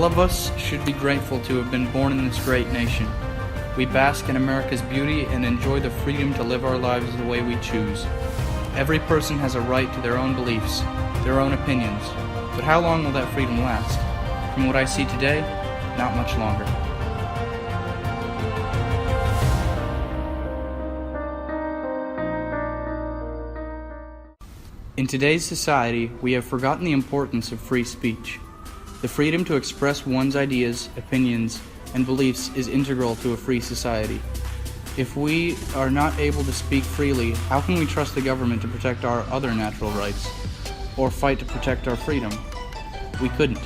of us should be grateful to have been born in this great nation. We bask in America's beauty and enjoy the freedom to live our lives the way we choose. Every person has a right to their own beliefs, their own opinions. But how long will that freedom last? From what I see today, not much longer. In today's society, we have forgotten the importance of free speech. The freedom to express one's ideas, opinions, and beliefs is integral to a free society. If we are not able to speak freely, how can we trust the government to protect our other natural rights, or fight to protect our freedom? We couldn't.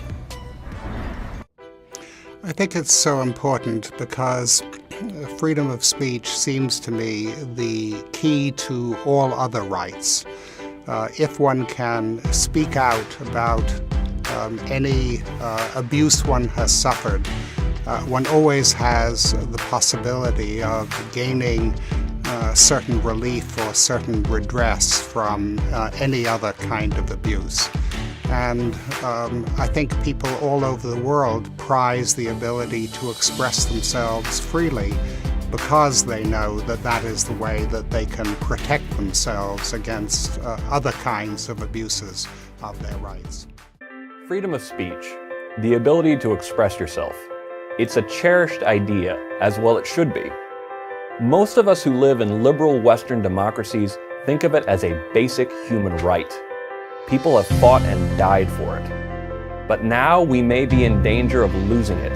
I think it's so important because freedom of speech seems to me the key to all other rights. If one can speak out about any abuse one has suffered, one always has the possibility of gaining certain relief or certain redress from any other kind of abuse. And I think people all over the world prize the ability to express themselves freely because they know that that is the way that they can protect themselves against other kinds of abuses of their rights. Freedom of speech, the ability to express yourself, it's a cherished idea, as well it should be. Most of us who live in liberal Western democracies think of it as a basic human right. People have fought and died for it. But now we may be in danger of losing it.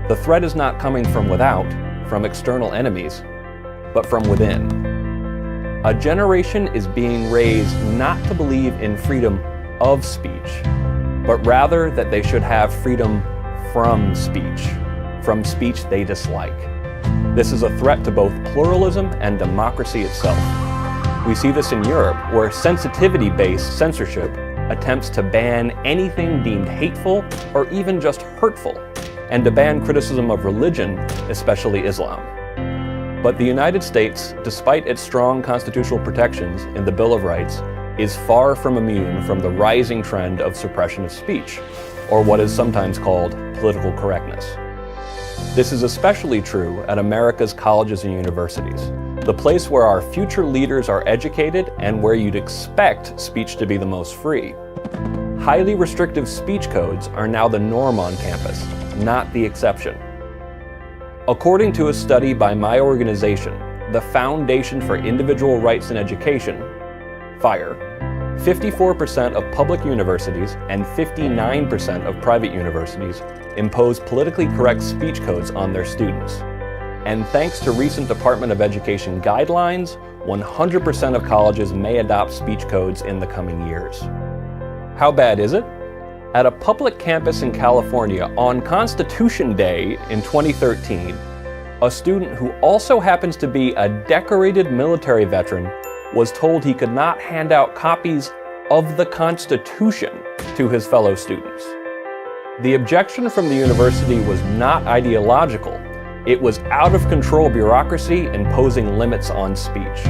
The threat is not coming from without, from external enemies, but from within. A generation is being raised not to believe in freedom of speech, but rather that they should have freedom from speech they dislike. This is a threat to both pluralism and democracy itself. We see this in Europe, where sensitivity-based censorship attempts to ban anything deemed hateful or even just hurtful, and to ban criticism of religion, especially Islam. But the United States, despite its strong constitutional protections in the Bill of Rights, is far from immune from the rising trend of suppression of speech, or what is sometimes called political correctness. This is especially true at America's colleges and universities, the place where our future leaders are educated and where you'd expect speech to be the most free. Highly restrictive speech codes are now the norm on campus, not the exception. According to a study by my organization, the Foundation for Individual Rights in Education, FIRE, 54% of public universities and 59% of private universities impose politically correct speech codes on their students. And thanks to recent Department of Education guidelines, 100% of colleges may adopt speech codes in the coming years. How bad is it? At a public campus in California on Constitution Day in 2013, a student who also happens to be a decorated military veteran was told he could not hand out copies of the Constitution to his fellow students. The objection from the university was not ideological. It was out-of-control bureaucracy imposing limits on speech.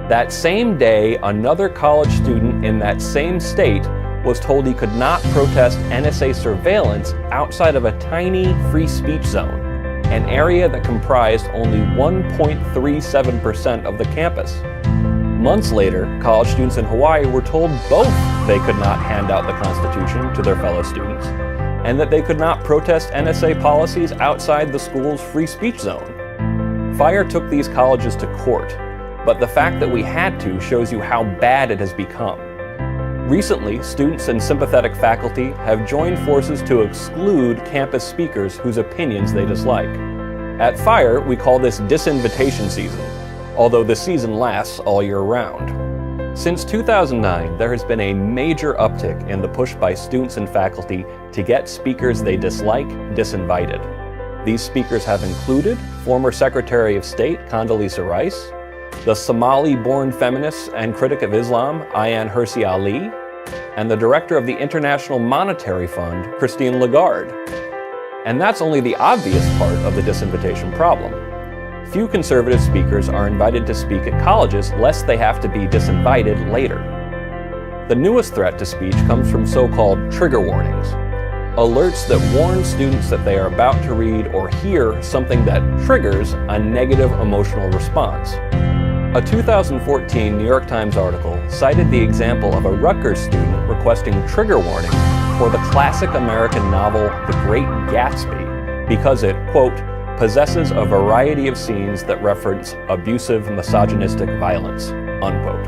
That same day, another college student in that same state was told he could not protest NSA surveillance outside of a tiny free speech zone, an area that comprised only 1.37% of the campus. Months later, college students in Hawaii were told both they could not hand out the Constitution to their fellow students, and that they could not protest NSA policies outside the school's free speech zone. FIRE took these colleges to court, but the fact that we had to shows you how bad it has become. Recently, students and sympathetic faculty have joined forces to exclude campus speakers whose opinions they dislike. At FIRE, we call this disinvitation season, although the season lasts all year round. Since 2009, there has been a major uptick in the push by students and faculty to get speakers they dislike disinvited. These speakers have included former Secretary of State Condoleezza Rice, the Somali-born feminist and critic of Islam, Ayaan Hirsi Ali, and the director of the International Monetary Fund, Christine Lagarde. And that's only the obvious part of the disinvitation problem. Few conservative speakers are invited to speak at colleges lest they have to be disinvited later. The newest threat to speech comes from so-called trigger warnings. alerts that warn students that they are about to read or hear something that triggers a negative emotional response. A 2014 New York Times article cited the example of a Rutgers student requesting trigger warning for the classic American novel The Great Gatsby because it, quote, possesses a variety of scenes that reference abusive, misogynistic violence, unquote.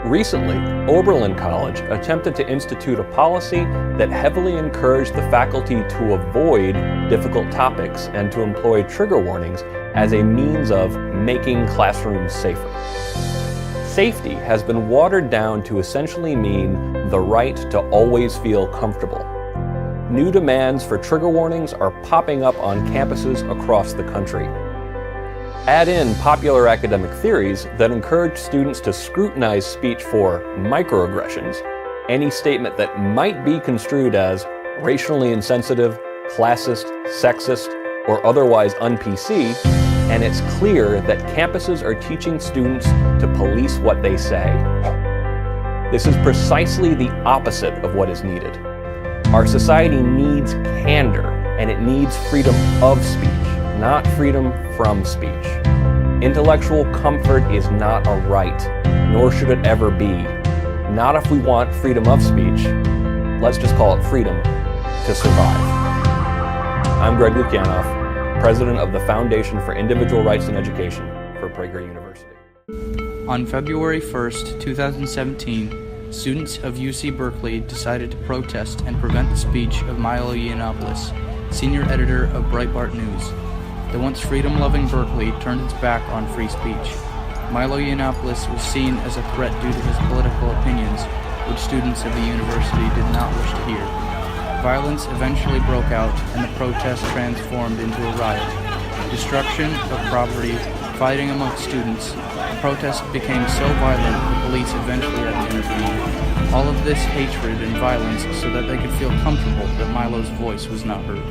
Recently, Oberlin College attempted to institute a policy that heavily encouraged the faculty to avoid difficult topics and to employ trigger warnings as a means of making classrooms safer. Safety has been watered down to essentially mean the right to always feel comfortable. New demands for trigger warnings are popping up on campuses across the country. Add in popular academic theories that encourage students to scrutinize speech for microaggressions, any statement that might be construed as racially insensitive, classist, sexist, or otherwise un-PC, and it's clear that campuses are teaching students to police what they say. This is precisely the opposite of what is needed. Our society needs candor, and it needs freedom of speech, not freedom from speech. Intellectual comfort is not a right, nor should it ever be. Not if we want freedom of speech. Let's just call it freedom to survive. I'm Greg Lukianoff, president of the Foundation for Individual Rights in Education for Prager University. On February 1st, 2017, students of UC Berkeley decided to protest and prevent the speech of Milo Yiannopoulos, senior editor of Breitbart News. The once freedom-loving Berkeley turned its back on free speech. Milo Yiannopoulos was seen as a threat due to his political opinions, which students of the university did not wish to hear. Violence eventually broke out, and the protest transformed into a riot. Destruction of property, fighting amongst students. The protest became so violent the police eventually had to intervene. All of this hatred and violence so that they could feel comfortable that Milo's voice was not heard.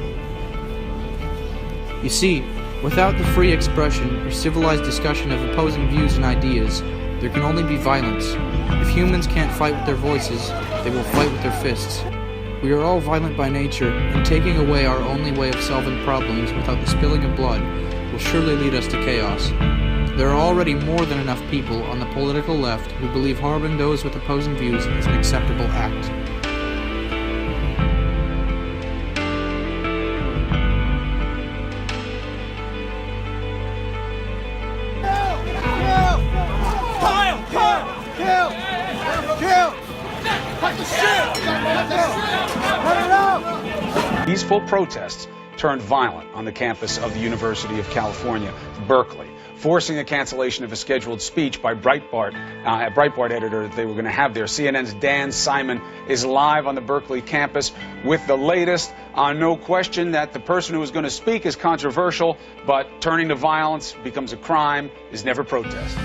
You see, without the free expression or civilized discussion of opposing views and ideas, there can only be violence. If humans can't fight with their voices, they will fight with their fists. We are all violent by nature, and taking away our only way of solving problems without the spilling of blood will surely lead us to chaos. There are already more than enough people on the political left who believe harboring those with opposing views is an acceptable act. Peaceful protests turned violent on the campus of the University of California, Berkeley, forcing a cancellation of a scheduled speech by Breitbart editor that they were going to have there. CNN's Dan Simon is live on the Berkeley campus with the latest. No question that the person who is going to speak is controversial, but turning to violence becomes a crime is never protest.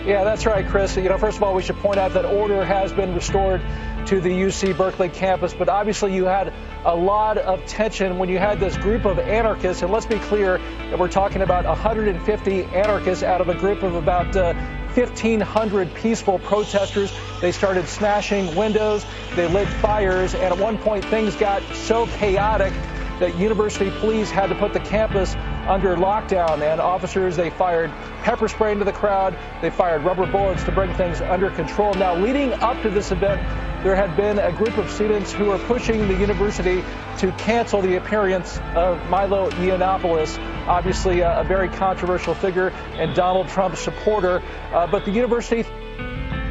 Yeah, that's right, Chris. First of all, we should point out that order has been restored to the UC Berkeley campus, but obviously you had a lot of tension when you had this group of anarchists, and let's be clear that we're talking about 150 anarchists out of a group of about 1,500 peaceful protesters. They started smashing windows, they lit fires, and at one point things got so chaotic that university police had to put the campus under lockdown, and officers, they fired pepper spray into the crowd, they fired rubber bullets to bring things under control. Now, leading up to this event, there had been a group of students who were pushing the university to cancel the appearance of Milo Yiannopoulos, obviously a very controversial figure and Donald Trump supporter, but the university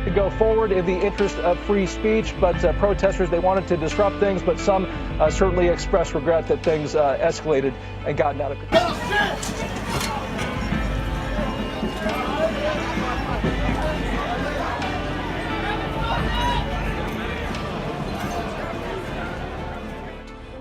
to go forward in the interest of free speech, but protesters, they wanted to disrupt things, but some certainly expressed regret that things escalated and gotten out of control.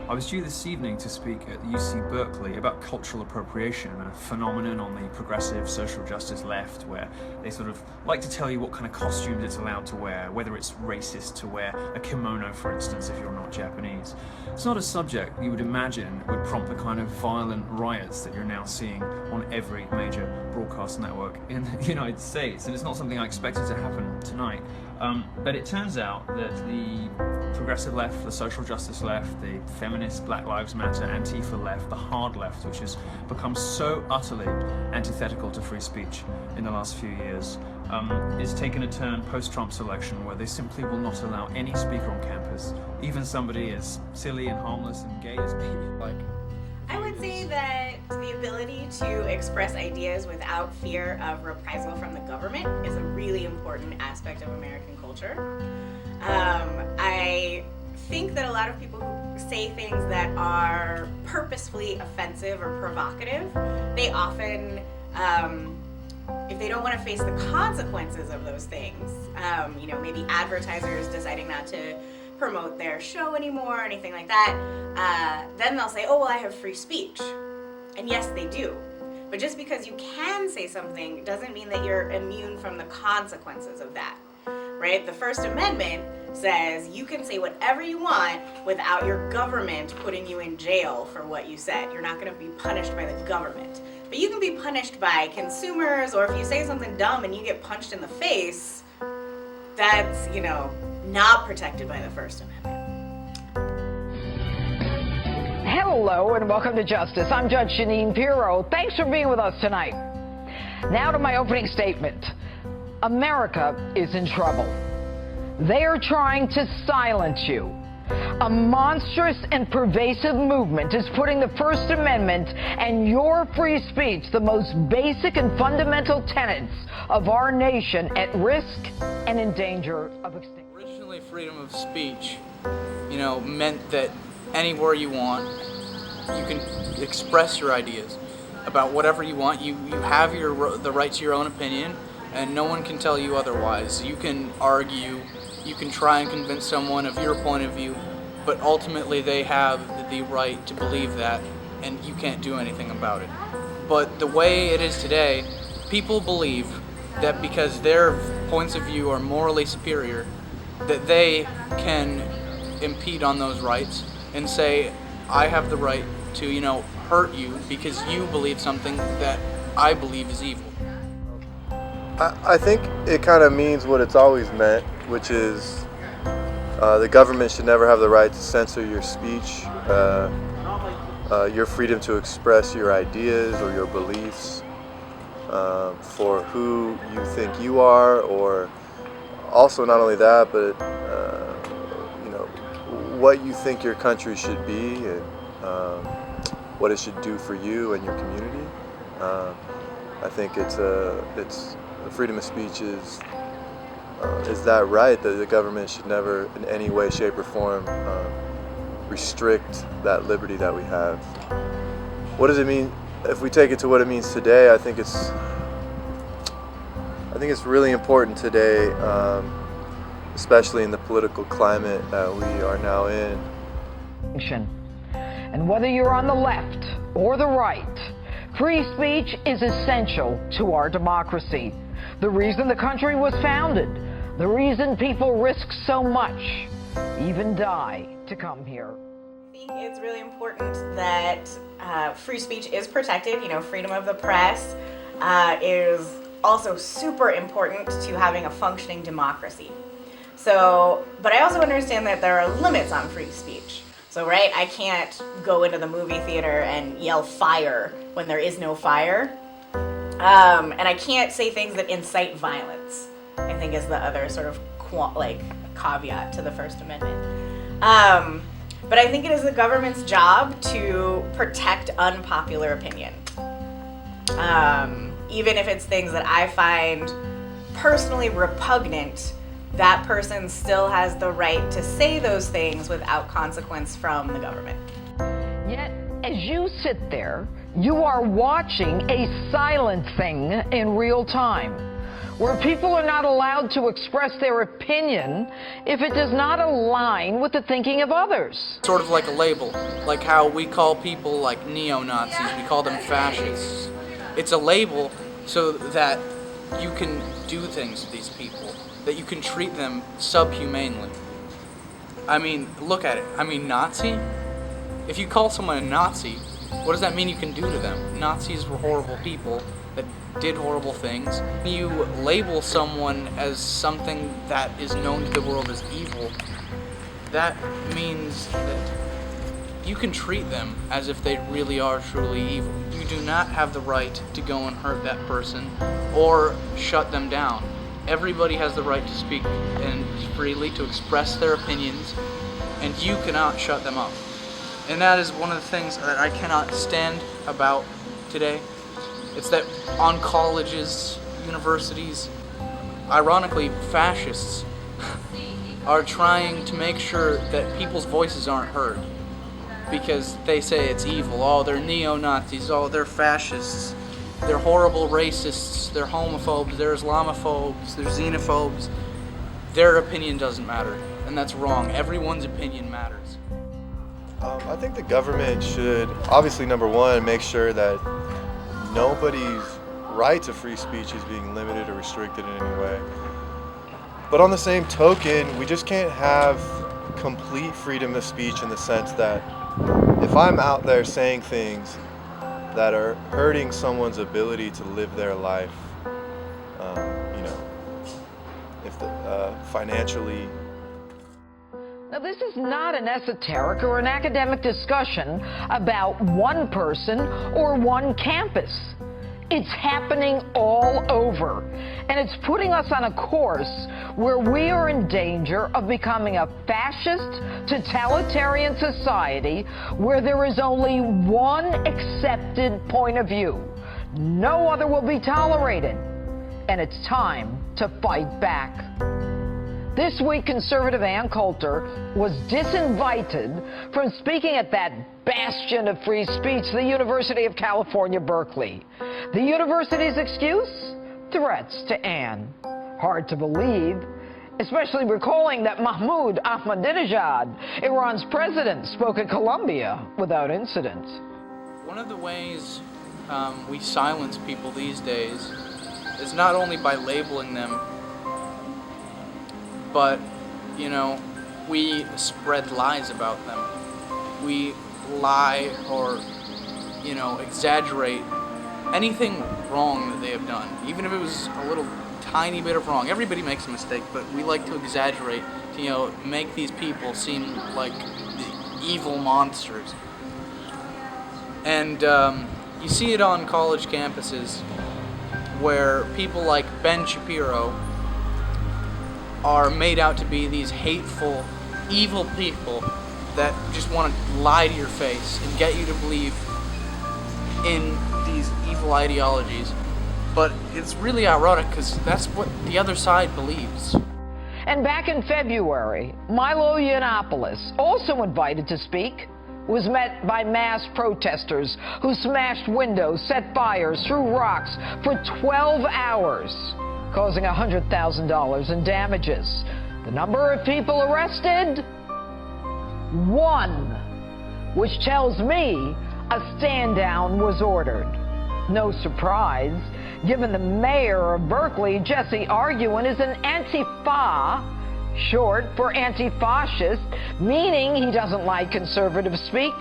I was due this evening to speak at the UC Berkeley about cultural appropriation, a phenomenon on the progressive social justice left where they sort of like to tell you what kind of costumes it's allowed to wear, whether it's racist to wear a kimono, for instance, if you're not Japanese. It's not a subject you would imagine would prompt the kind of violent riots that you're now seeing on every major broadcast network in the United States, and it's not something I expected to happen tonight. But it turns out that the progressive left, the social justice left, the feminist Black Lives Matter, Antifa left, the hard left, which has become so utterly antithetical to free speech in the last few years, is taken a turn post-Trump's election where they simply will not allow any speaker on campus, even somebody as silly and harmless and gay as me. I would say that the ability to express ideas without fear of reprisal from the government is a really important aspect of American culture. I think that a lot of people who say things that are purposefully offensive or provocative, they often, if they don't want to face the consequences of those things, maybe advertisers deciding not to promote their show anymore or anything like that, then they'll say, oh, well, I have free speech. And yes, they do. But just because you can say something doesn't mean that you're immune from the consequences of that, right? The First Amendment says you can say whatever you want without your government putting you in jail for what you said. You're not going to be punished by the government. But you can be punished by consumers, or if you say something dumb and you get punched in the face, that's, not protected by the First Amendment. Hello and welcome to Justice. I'm Judge Jeanine Pirro. Thanks for being with us tonight. Now to my opening statement. America is in trouble. They are trying to silence you. A monstrous and pervasive movement is putting the First Amendment and your free speech, the most basic and fundamental tenets of our nation, at risk and in danger of extinction. Originally, freedom of speech, meant that anywhere you want, you can express your ideas about whatever you want. You have the right to your own opinion, and no one can tell you otherwise. You can argue, you can try and convince someone of your point of view, but ultimately they have the right to believe that, and you can't do anything about it. But the way it is today, people believe that because their points of view are morally superior, that they can impede on those rights and say, I have the right to, hurt you because you believe something that I believe is evil. I think it kind of means what it's always meant, which is the government should never have the right to censor your speech, your freedom to express your ideas or your beliefs for who you think you are, or also not only that, but what you think your country should be and what it should do for you and your community. I think it's the freedom of speech is that right that the government should never in any way, shape, or form restrict that liberty that we have. What does it mean if we take it to what it means today? I think it's really important today, especially in the political climate that we are now in. And whether you're on the left or the right, free speech is essential to our democracy. The reason the country was founded, the reason people risk so much, even die to come here. I think it's really important that free speech is protected. Freedom of the press is also super important to having a functioning democracy. But I also understand that there are limits on free speech. So, right, I can't go into the movie theater and yell fire when there is no fire. And I can't say things that incite violence, I think is the other sort of caveat to the First Amendment. But I think it is the government's job to protect unpopular opinion. Even if it's things that I find personally repugnant, that person still has the right to say those things without consequence from the government. Yet, as you sit there, you are watching a silencing in real time, where people are not allowed to express their opinion if it does not align with the thinking of others. Sort of like a label, like how we call people like neo-Nazis, we call them fascists. It's a label so that you can do things to these people, that you can treat them subhumanely. I mean, look at it. Nazi? If you call someone a Nazi, what does that mean you can do to them? Nazis were horrible people, that did horrible things. When you label someone as something that is known to the world as evil, that means that you can treat them as if they really are truly evil. You do not have the right to go and hurt that person or shut them down. Everybody has the right to speak and freely to express their opinions, and you cannot shut them up. And that is one of the things that I cannot stand about today. It's that on colleges, universities, ironically, fascists are trying to make sure that people's voices aren't heard because they say it's evil. Oh, they're neo-Nazis. Oh, they're fascists. They're horrible racists. They're homophobes. They're Islamophobes. They're xenophobes. Their opinion doesn't matter, and that's wrong. Everyone's opinion matters. I think the government should, obviously, number one, make sure that nobody's right to free speech is being limited or restricted in any way. But on the same token, we just can't have complete freedom of speech in the sense that if I'm out there saying things that are hurting someone's ability to live their life, if financially. Now, this is not an esoteric or an academic discussion about one person or one campus. It's happening all over, and it's putting us on a course where we are in danger of becoming a fascist, totalitarian society where there is only one accepted point of view. No other will be tolerated, and it's time to fight back. This week, conservative Ann Coulter was disinvited from speaking at that bastion of free speech, the University of California, Berkeley. The university's excuse? Threats to Ann. Hard to believe, especially recalling that Mahmoud Ahmadinejad, Iran's president, spoke at Columbia without incident. One of the ways we silence people these days is not only by labeling them, but, we spread lies about them. We lie or, exaggerate anything wrong that they have done, even if it was a little tiny bit of wrong. Everybody makes a mistake, but we like to exaggerate to, make these people seem like the evil monsters. And you see it on college campuses where people like Ben Shapiro are made out to be these hateful, evil people that just want to lie to your face and get you to believe in these evil ideologies. But it's really ironic because that's what the other side believes. And back in February, Milo Yiannopoulos, also invited to speak, was met by mass protesters who smashed windows, set fires, threw rocks for 12 hours, causing $100,000 in damages. The number of people arrested? 1, which tells me a stand-down was ordered. No surprise, given the mayor of Berkeley, Jesse Arguin, is an Antifa, short for anti-fascist, meaning he doesn't like conservative speak.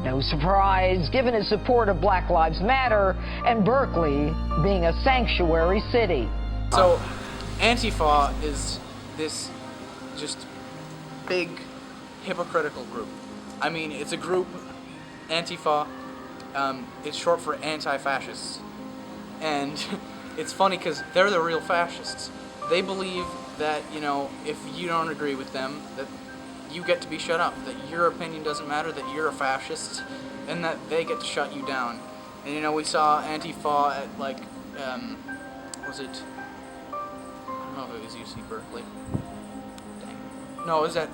No surprise, given his support of Black Lives Matter and Berkeley being a sanctuary city. So, Antifa is this just big hypocritical group. I mean, it's a group, Antifa, it's short for anti-fascists. And it's funny because they're the real fascists. They believe that, if you don't agree with them, that you get to be shut up, that your opinion doesn't matter, that you're a fascist, and that they get to shut you down. And, we saw Antifa at, was it... I don't know if it was UC Berkeley. Dang. No, it was at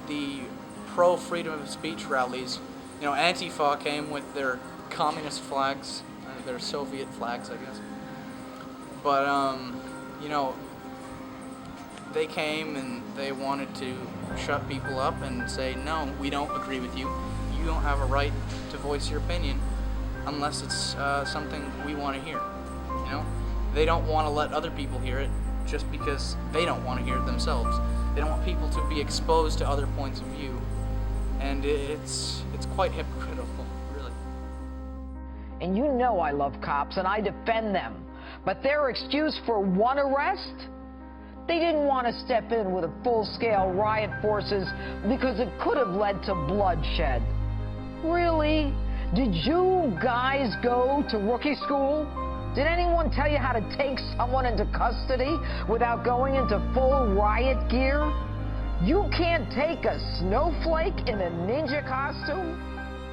the pro-freedom of speech rallies. Antifa came with their communist flags, their Soviet flags, I guess. But, they came and they wanted to shut people up and say, no, we don't agree with you. You don't have a right to voice your opinion unless it's something we want to hear, They don't want to let other people hear it just because they don't want to hear it themselves. They don't want people to be exposed to other points of view. And it's quite hypocritical, really. And you know I love cops and I defend them. But their excuse for one arrest? They didn't want to step in with a full-scale riot forces because it could have led to bloodshed. Really? Did you guys go to rookie school? Did anyone tell you how to take someone into custody without going into full riot gear? You can't take a snowflake in a ninja costume?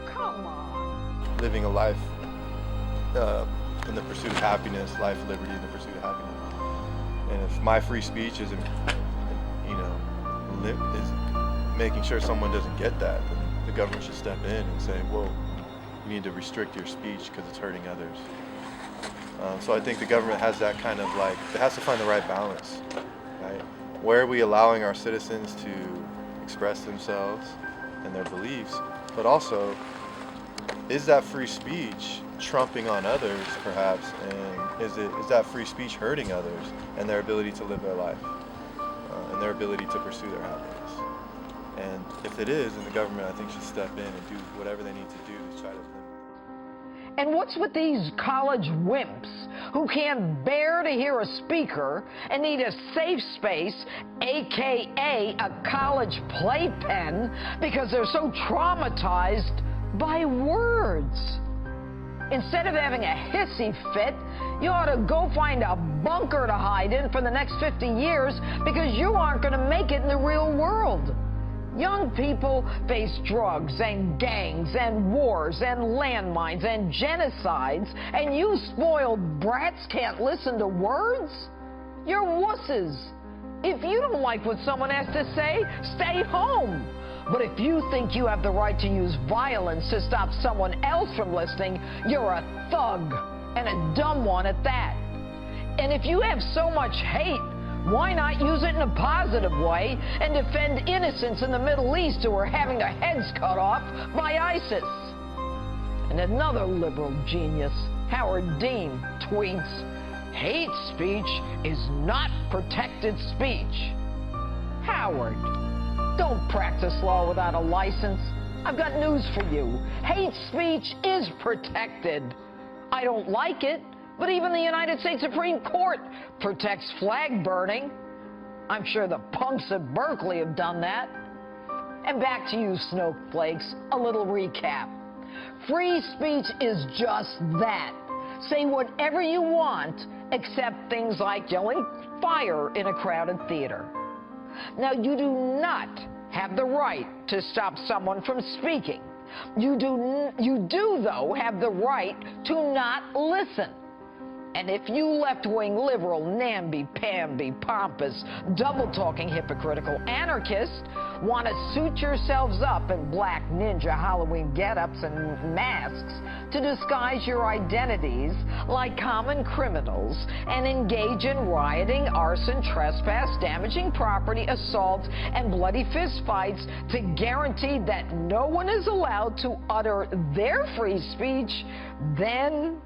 Come on. Living a life in the pursuit of happiness, life, liberty, in the pursuit of happiness. And if my free speech is making sure someone doesn't get that, then the government should step in and say, whoa, you need to restrict your speech because it's hurting others. So I think the government has that kind of it has to find the right balance, right? Where are we allowing our citizens to express themselves and their beliefs, but also, is that free speech trumping on others, perhaps, and is that free speech hurting others and their ability to live their life and their ability to pursue their happiness? And if it is, then the government, I think, should step in and do whatever they need to do to try to limit it. And what's with these college wimps who can't bear to hear a speaker and need a safe space, aka a college playpen, because they're so traumatized by words? Instead of having a hissy fit, you ought to go find a bunker to hide in for the next 50 years because you aren't going to make it in the real world. Young people face drugs and gangs and wars and landmines and genocides, and you spoiled brats can't listen to words? You're wusses. If you don't like what someone has to say, stay home. But if you think you have the right to use violence to stop someone else from listening, you're a thug, and a dumb one at that. And if you have so much hate, why not use it in a positive way and defend innocents in the Middle East who are having their heads cut off by ISIS? And another liberal genius, Howard Dean, tweets, "Hate speech is not protected speech." Howard, don't practice law without a license. I've got news for you. Hate speech is protected. I don't like it, but even the United States Supreme Court protects flag burning. I'm sure the punks at Berkeley have done that. And back to you, snowflakes, a little recap. Free speech is just that. Say whatever you want, except things like yelling fire in a crowded theater. Now, you do not have the right to stop someone from speaking. You do, though, have the right to not listen. And if you left-wing liberal, namby-pamby, pompous, double-talking, hypocritical anarchists want to suit yourselves up in black ninja Halloween get-ups and masks to disguise your identities like common criminals and engage in rioting, arson, trespass, damaging property, assaults, and bloody fistfights to guarantee that no one is allowed to utter their free speech, then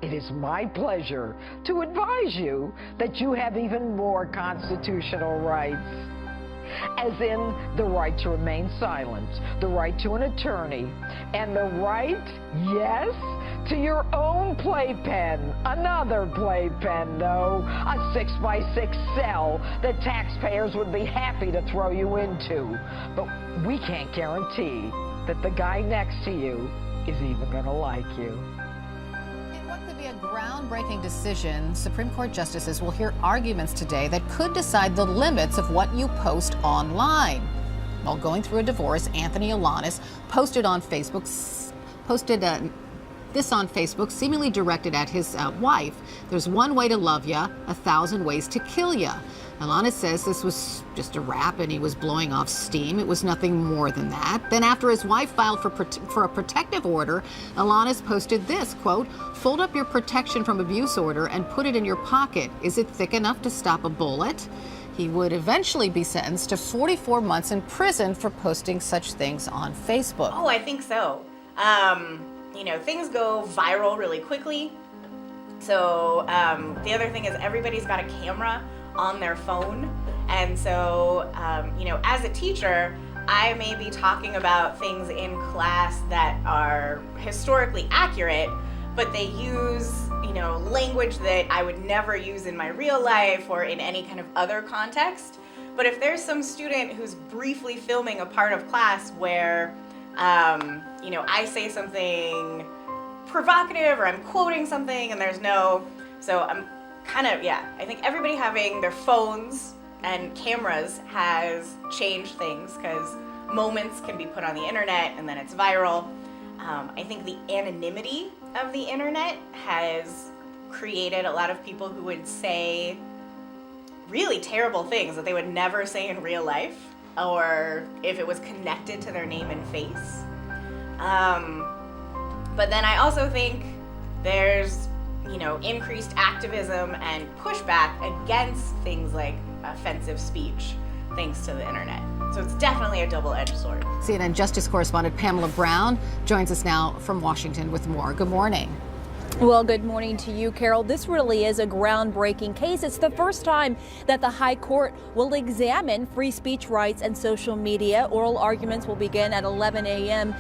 it is my pleasure to advise you that you have even more constitutional rights. As in the right to remain silent, the right to an attorney, and the right, yes, to your own playpen. Another playpen, though. A 6x6 cell that taxpayers would be happy to throw you into. But we can't guarantee that the guy next to you is even going to like you. What could be a groundbreaking decision, Supreme Court justices will hear arguments today that could decide the limits of what you post online. While going through a divorce, Anthony Alanis posted this on Facebook, seemingly directed at his wife. "There's one way to love ya, 1,000 ways to kill ya." Alanis says this was just a rap and he was blowing off steam. It was nothing more than that. Then after his wife filed for a protective order, Alanis posted this, quote, "Fold up your protection from abuse order and put it in your pocket. Is it thick enough to stop a bullet?" He would eventually be sentenced to 44 months in prison for posting such things on Facebook. Oh, I think so. Things go viral really quickly. So the other thing is everybody's got a camera on their phone. And so, as a teacher, I may be talking about things in class that are historically accurate, but they use, language that I would never use in my real life or in any kind of other context. But if there's some student who's briefly filming a part of class where, I say something provocative or I'm quoting something and so I'm I think everybody having their phones and cameras has changed things because moments can be put on the internet and then it's viral. I think the anonymity of the internet has created a lot of people who would say really terrible things that they would never say in real life or if it was connected to their name and face. But then I also think there's, increased activism and pushback against things like offensive speech thanks to the internet. So it's definitely a double-edged sword. CNN Justice correspondent Pamela Brown joins us now from Washington with more. Good morning. Well, good morning to you, Carol. This really is a groundbreaking case. It's the first time that the High Court will examine free speech rights and social media. Oral arguments will begin at 11 a.m.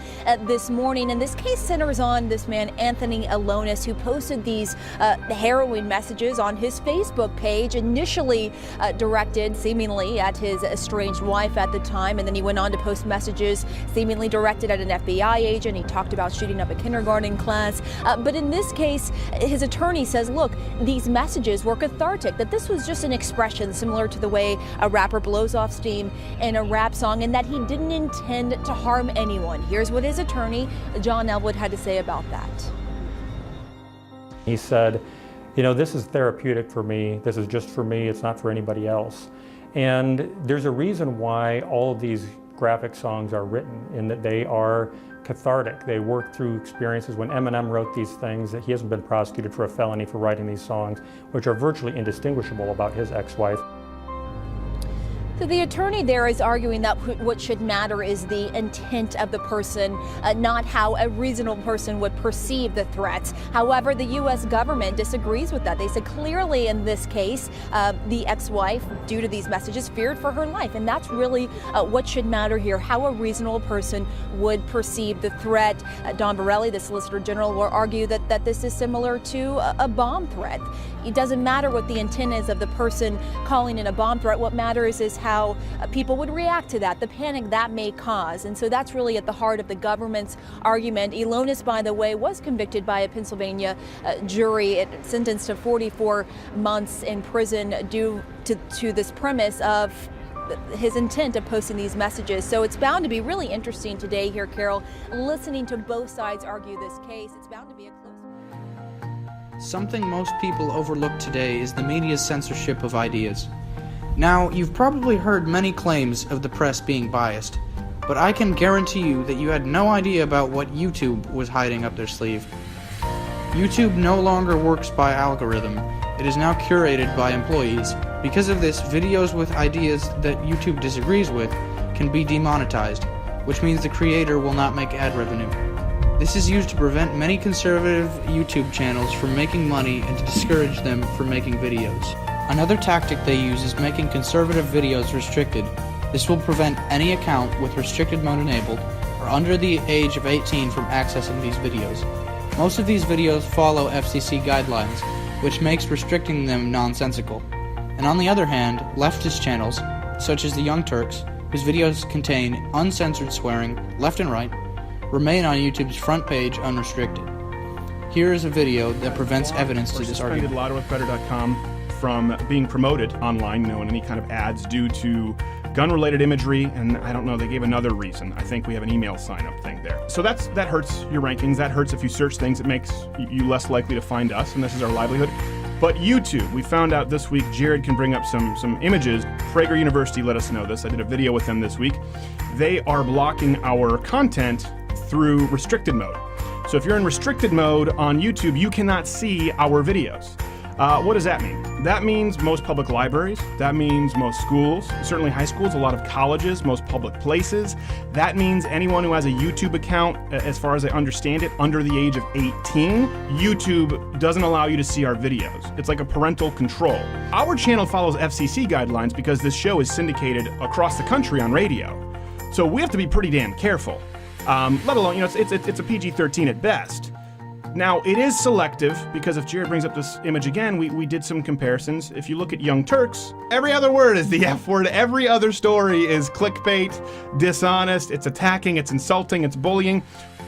This morning. And this case centers on this man, Anthony Alonis, who posted these harrowing messages on his Facebook page, initially directed seemingly at his estranged wife at the time. And then he went on to post messages seemingly directed at an FBI agent. He talked about shooting up a kindergarten class. But in this case, his attorney says, look, these messages were cathartic, that this was just an expression similar to the way a rapper blows off steam in a rap song, and that he didn't intend to harm anyone. Here's what his attorney, John Elwood, had to say about that. He said, this is therapeutic for me. This is just for me. It's not for anybody else. And there's a reason why all of these graphic songs are written, in that they are cathartic. They work through experiences. When Eminem wrote these things, that he hasn't been prosecuted for a felony for writing these songs, which are virtually indistinguishable about his ex-wife. So the attorney there is arguing that what should matter is the intent of the person, not how a reasonable person would perceive the threats. However, the U.S. government disagrees with that. They said clearly in this case, the ex-wife, due to these messages, feared for her life. And that's really what should matter here, how a reasonable person would perceive the threat. Don Borelli, the Solicitor General, will argue that this is similar to a bomb threat. It doesn't matter what the intent is of the person calling in a bomb threat. What matters is how people would react to that, the panic that may cause. And so that's really at the heart of the government's argument. Alonis, by the way, was convicted by a Pennsylvania jury, sentenced to 44 months in prison due to this premise of his intent of posting these messages. So it's bound to be really interesting today here, Carol, listening to both sides argue this case. It's bound to be a close one. Something most people overlook today is the media's censorship of ideas. Now, you've probably heard many claims of the press being biased, but I can guarantee you that you had no idea about what YouTube was hiding up their sleeve. YouTube no longer works by algorithm. It is now curated by employees. Because of this, videos with ideas that YouTube disagrees with can be demonetized, which means the creator will not make ad revenue. This is used to prevent many conservative YouTube channels from making money and to discourage them from making videos. Another tactic they use is making conservative videos restricted. This will prevent any account with restricted mode enabled or under the age of 18 from accessing these videos. Most of these videos follow FCC guidelines, which makes restricting them nonsensical. And on the other hand, leftist channels, such as the Young Turks, whose videos contain uncensored swearing left and right, remain on YouTube's front page unrestricted. Here is a video that prevents evidence to this argument. LouderWithBetter.com from being promoted online, in any kind of ads due to gun-related imagery, and I don't know, they gave another reason. I think we have an email sign-up thing there. So that hurts your rankings. That hurts if you search things. It makes you less likely to find us, and this is our livelihood. But YouTube, we found out this week, Jared can bring up some images. Prager University let us know this. I did a video with them this week. They are blocking our content through restricted mode. So if you're in restricted mode on YouTube, you cannot see our videos. What does that mean? That means most public libraries. That means most schools, certainly high schools, a lot of colleges, most public places. That means anyone who has a YouTube account, as far as I understand it, under the age of 18. YouTube doesn't allow you to see our videos. It's like a parental control. Our channel follows FCC guidelines because this show is syndicated across the country on radio. So we have to be pretty damn careful. Let alone, it's a PG-13 at best. Now, it is selective, because if Jared brings up this image again, we did some comparisons. If you look at Young Turks, every other word is the F word. Every other story is clickbait, dishonest, it's attacking, it's insulting, it's bullying.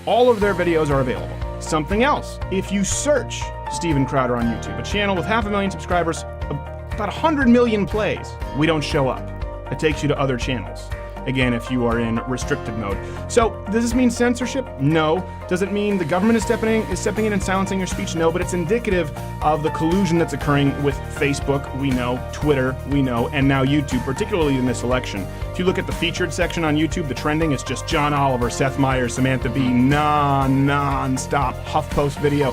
All of their videos are available. Something else, if you search Steven Crowder on YouTube, a channel with 500,000 subscribers, about 100 million plays, we don't show up. It takes you to other channels. Again, if you are in restricted mode. So, does this mean censorship? No. Does it mean the government is stepping in and silencing your speech? No, but it's indicative of the collusion that's occurring with Facebook, we know, Twitter, we know, and now YouTube, particularly in this election. If you look at the featured section on YouTube, the trending is just John Oliver, Seth Meyers, Samantha Bee, non-stop HuffPost video,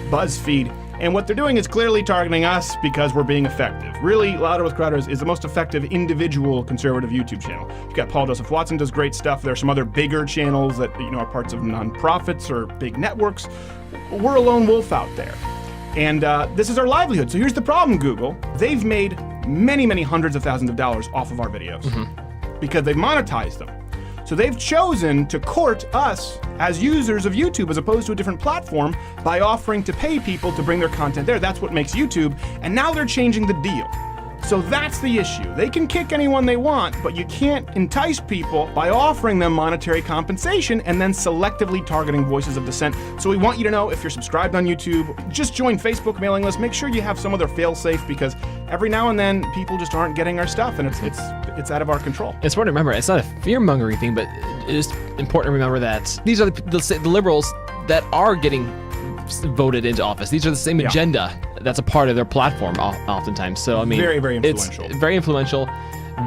BuzzFeed. And what they're doing is clearly targeting us because we're being effective. Really, Louder with Crowder is the most effective individual conservative YouTube channel. You've got Paul Joseph Watson does great stuff. There are some other bigger channels that are parts of nonprofits or big networks. We're a lone wolf out there. And this is our livelihood. So here's the problem, Google. They've made many, many hundreds of thousands of dollars off of our videos because they've monetized them. So they've chosen to court us as users of YouTube as opposed to a different platform by offering to pay people to bring their content there. That's what makes YouTube, and now they're changing the deal. So that's the issue. They can kick anyone they want, but you can't entice people by offering them monetary compensation and then selectively targeting voices of dissent. So we want you to know, if you're subscribed on YouTube, just join Facebook mailing list. Make sure you have some other fail-safe, because every now and then people just aren't getting our stuff, and it's out of our control. It's important to remember, it's not a fear-mongering thing, but it is important to remember that these are the liberals that are getting voted into office. These are the same agenda that's a part of their platform oftentimes. So I mean, very, very influential. It's very influential,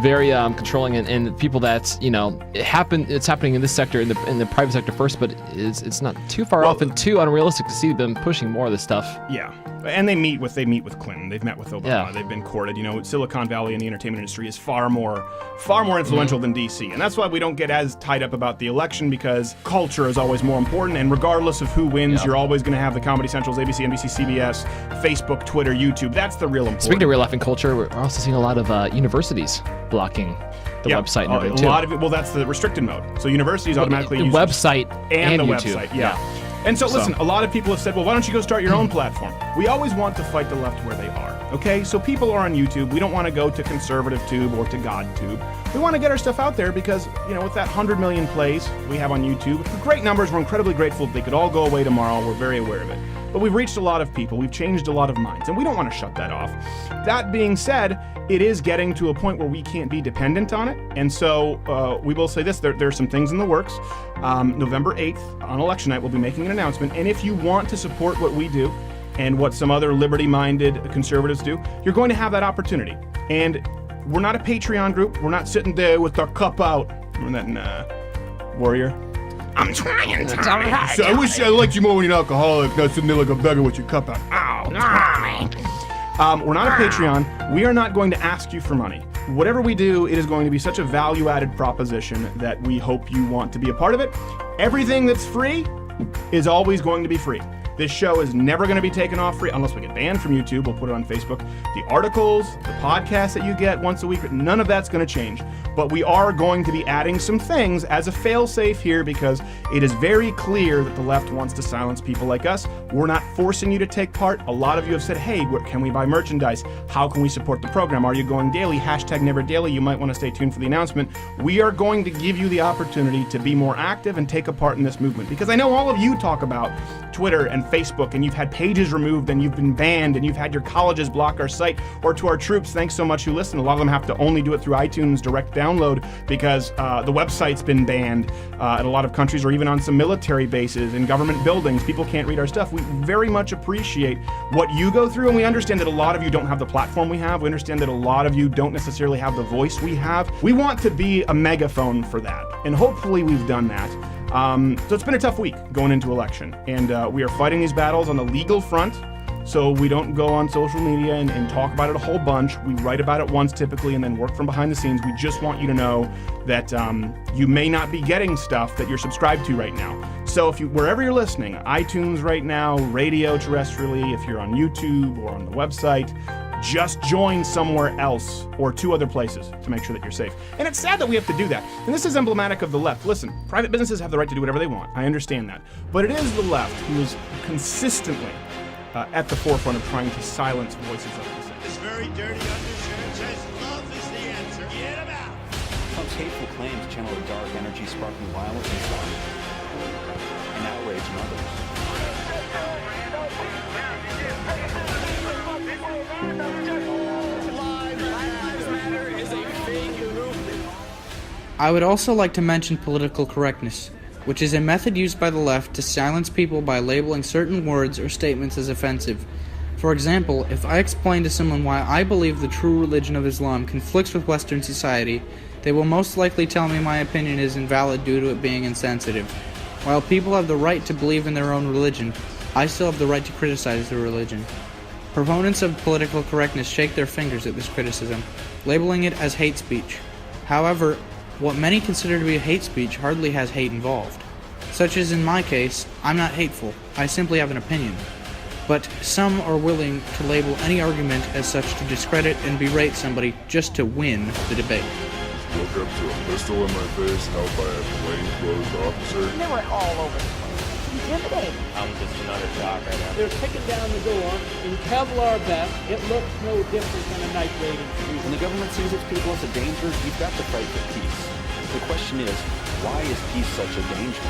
very controlling, and people that it's happening in this sector, in the private sector first, but it's not too far off and too unrealistic to see them pushing more of this stuff. Yeah. And they meet with Clinton. They've met with Obama. Yeah. They've been courted. Silicon Valley and the entertainment industry is far more influential than DC. And that's why we don't get as tied up about the election, because culture is always more important. And regardless of who wins, you're always going to have the Comedy Centrals, ABC, NBC, CBS, Facebook, Twitter, YouTube. That's the real important. Speaking of real life and culture, we're also seeing a lot of universities blocking the website and everything too. A lot of it. Well, that's the restricted mode. So universities automatically use the website and the YouTube. Website. Yeah. And so listen, a lot of people have said, well, why don't you go start your own platform? We always want to fight the left where they are, okay? So people are on YouTube. We don't want to go to conservative tube or to God tube. We want to get our stuff out there because, with that 100 million plays we have on YouTube, great numbers, we're incredibly grateful. They could all go away tomorrow. We're very aware of it. But we've reached a lot of people. We've changed a lot of minds, and we don't want to shut that off. That being said, it is getting to a point where we can't be dependent on it. And so we will say this, there are some things in the works. November 8th, on election night, we'll be making an announcement. And if you want to support what we do and what some other liberty-minded conservatives do, you're going to have that opportunity. And we're not a Patreon group. We're not sitting there with our cup out. Remember that Warrior? I'm trying. So I wish I liked you more when you're an alcoholic, not sitting there like a beggar with your cup out. We're not a Patreon. We are not going to ask you for money. Whatever we do, it is going to be such a value-added proposition that we hope you want to be a part of it. Everything that's free is always going to be free. This show is never going to be taken off free unless we get banned from YouTube. We'll put it on Facebook. The articles, the podcasts that you get once a week, none of that's going to change. But we are going to be adding some things as a fail-safe here because it is very clear that the left wants to silence people like us. We're not forcing you to take part. A lot of you have said, hey, where can we buy merchandise? How can we support the program? Are you going daily? #NeverDaily. You might want to stay tuned for the announcement. We are going to give you the opportunity to be more active and take a part in this movement because I know all of you talk about Twitter and Facebook, and you've had pages removed, and you've been banned, and you've had your colleges block our site. Or to our troops, thanks so much who listen. A lot of them have to only do it through iTunes direct download because the website's been banned in a lot of countries, or even on some military bases and government buildings. People can't read our stuff. We very much appreciate what you go through, and we understand that a lot of you don't have the platform we have. We understand that a lot of you don't necessarily have the voice we have. We want to be a megaphone for that, and hopefully we've done that. So it's been a tough week going into election, and we are fighting these battles on the legal front, so we don't go on social media and talk about it a whole bunch. We write about it once typically and then work from behind the scenes. We just want you to know that you may not be getting stuff that you're subscribed to right now. So if wherever you're listening, iTunes right now, radio terrestrially, if you're on YouTube or on the website, just join somewhere else or 2 other places to make sure that you're safe. And it's sad that we have to do that. And this is emblematic of the left. Listen, private businesses have the right to do whatever they want. I understand that. But it is the left who is consistently at the forefront of trying to silence voices of dissent. This very dirty undershirt says love is the answer. Get him out. Trump's hateful claims channel a dark energy sparking violence and crime and outrage in others. I would also like to mention political correctness, which is a method used by the left to silence people by labeling certain words or statements as offensive. For example, if I explain to someone why I believe the true religion of Islam conflicts with Western society, they will most likely tell me my opinion is invalid due to it being insensitive. While people have the right to believe in their own religion, I still have the right to criticize their religion. Proponents of political correctness shake their fingers at this criticism, labeling it as hate speech. However, what many consider to be hate speech hardly has hate involved. Such as in my case, I'm not hateful, I simply have an opinion. But some are willing to label any argument as such to discredit and berate somebody just to win the debate. Woke up to a pistol in my face held by a plainclothes officer. They were all over the place. Intimidating. I'm just another shock right now. They're kicking down the door in Kevlar vest. It looks no different than a night raid intrusion. When the government sees its people as a danger, you've got to fight for peace. The question is, why is peace such a danger?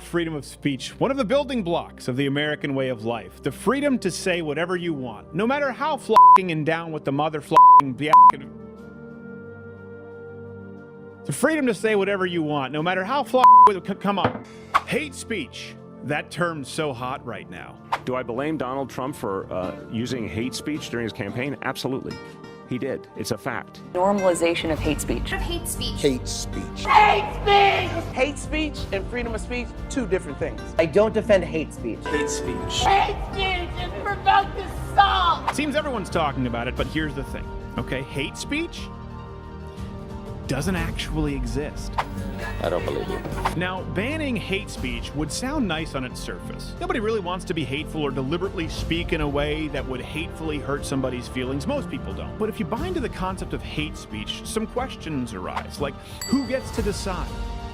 Freedom of speech. One of the building blocks of the American way of life. The freedom to say whatever you want, no matter how f***ing and down with the mother f***ing the freedom to say whatever you want, no matter how come on. Hate speech. That term's so hot right now. Do I blame Donald Trump for using hate speech during his campaign? Absolutely. He did. It's a fact. Normalization of hate speech. Hate speech. Hate speech. Hate speech! Hate speech and freedom of speech, 2 different things. I don't defend hate speech. Hate speech. Hate speech is provoked assault! Seems everyone's talking about it, but here's the thing, okay? Hate speech doesn't actually exist. I don't believe you. Now, banning hate speech would sound nice on its surface. Nobody really wants to be hateful or deliberately speak in a way that would hatefully hurt somebody's feelings. Most people don't. But if you buy into the concept of hate speech, some questions arise, like who gets to decide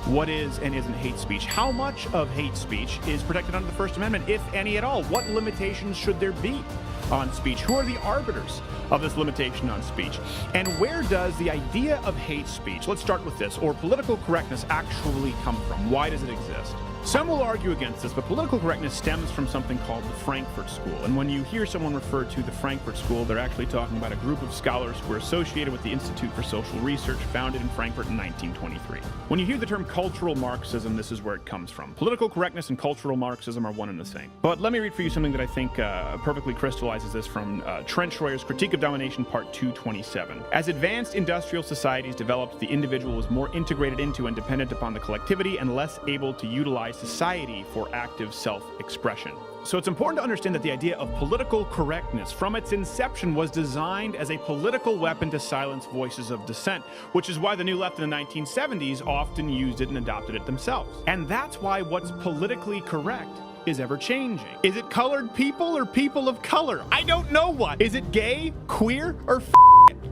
what is and isn't hate speech? How much of hate speech is protected under the First Amendment, if any at all? What limitations should there be on speech? Who are the arbiters of this limitation on speech? And where does the idea of hate speech, let's start with this, or political correctness actually come from? Why does it exist? Some will argue against this, but political correctness stems from something called the Frankfurt School. And when you hear someone refer to the Frankfurt School, they're actually talking about a group of scholars who were associated with the Institute for Social Research, founded in Frankfurt in 1923. When you hear the term cultural Marxism, this is where it comes from. Political correctness and cultural Marxism are one and the same. But let me read for you something that I think perfectly crystallizes this from Trent Schroyer's Critique of Domination, Part 227. As advanced industrial societies developed, the individual was more integrated into and dependent upon the collectivity and less able to utilize society for active self-expression. So it's important to understand that the idea of political correctness from its inception was designed as a political weapon to silence voices of dissent, which is why the New Left in the 1970s often used it and adopted it themselves. And that's why what's politically correct is ever changing. Is it colored people or people of color? I don't know what. Is it gay, queer, or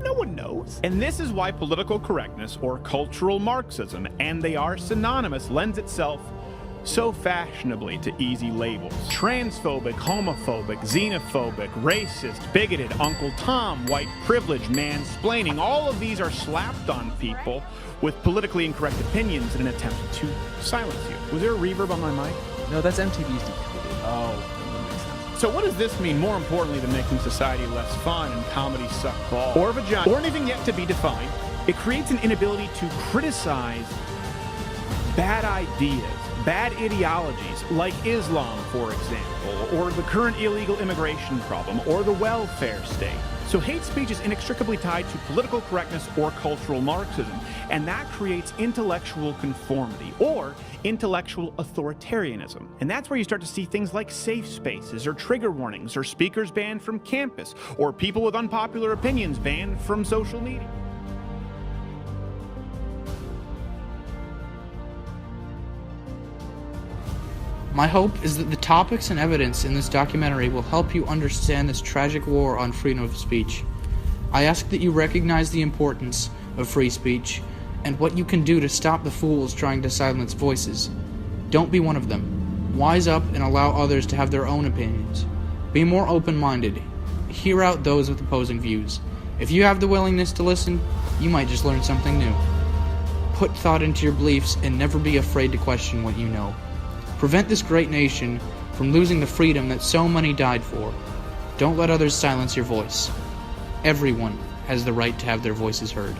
no one knows. And this is why political correctness or cultural Marxism, and they are synonymous, lends itself so fashionably to easy labels. Transphobic, homophobic, xenophobic, racist, bigoted, Uncle Tom, white privilege, mansplaining, all of these are slapped on people with politically incorrect opinions in an attempt to silence you. Was there a reverb on my mic? No, that's MTV's decoded. Oh. So what does this mean, more importantly than making society less fun and comedy suck balls, or vagina, or anything yet to be defined? It creates an inability to criticize bad ideas, bad ideologies, like Islam, for example, or the current illegal immigration problem, or the welfare state. So hate speech is inextricably tied to political correctness or cultural Marxism, and that creates intellectual conformity, or intellectual authoritarianism. And that's where you start to see things like safe spaces, or trigger warnings, or speakers banned from campus, or people with unpopular opinions banned from social media. My hope is that the topics and evidence in this documentary will help you understand this tragic war on freedom of speech. I ask that you recognize the importance of free speech and what you can do to stop the fools trying to silence voices. Don't be one of them. Wise up and allow others to have their own opinions. Be more open-minded. Hear out those with opposing views. If you have the willingness to listen, you might just learn something new. Put thought into your beliefs and never be afraid to question what you know. Prevent this great nation from losing the freedom that so many died for. Don't let others silence your voice. Everyone has the right to have their voices heard.